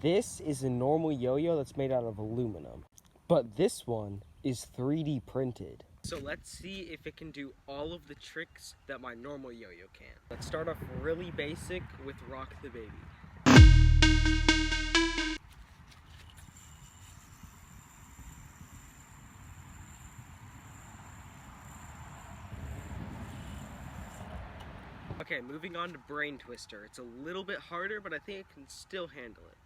This is a normal yo-yo that's made out of aluminum, but this one is 3D printed. So let's see if it can do all of the tricks that my normal yo-yo can. Let's start off really basic with Rock the Baby. Okay, moving on to Brain Twister. It's a little bit harder, but I think it can still handle it.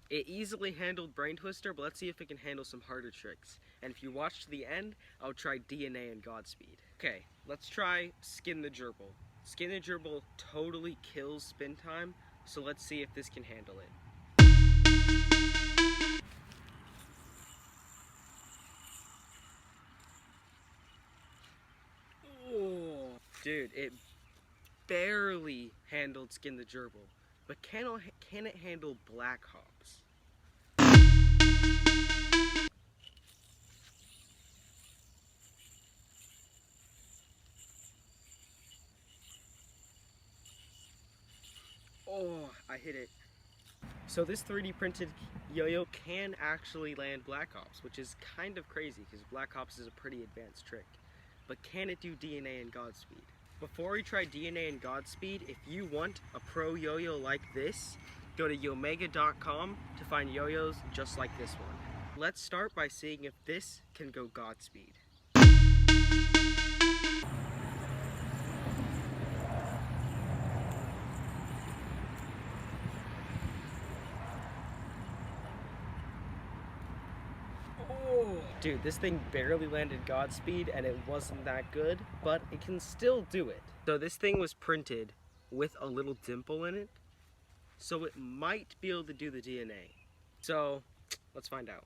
It easily handled Brain Twister, but let's see if it can handle some harder tricks. And if you watch to the end, I'll try DNA and Godspeed. Okay, let's try Skin the Gerbil. Skin the Gerbil totally kills spin time, so let's see if this can handle it. Oh, dude, it barely handled Skin the Gerbil, but can it handle Black Hops? Oh, I hit it. So this 3D printed yo-yo can actually land Black Ops, which is kind of crazy because Black Ops is a pretty advanced trick. But can it do DNA and Godspeed? Before we try DNA and Godspeed, if you want a pro yo-yo like this, go to yomega.com to find yo-yos just like this one. Let's start by seeing if this can go Godspeed. Dude, this thing barely landed Godspeed and it wasn't that good, but it can still do it. So this thing was printed with a little dimple in it, so it might be able to do the DNA. So let's find out.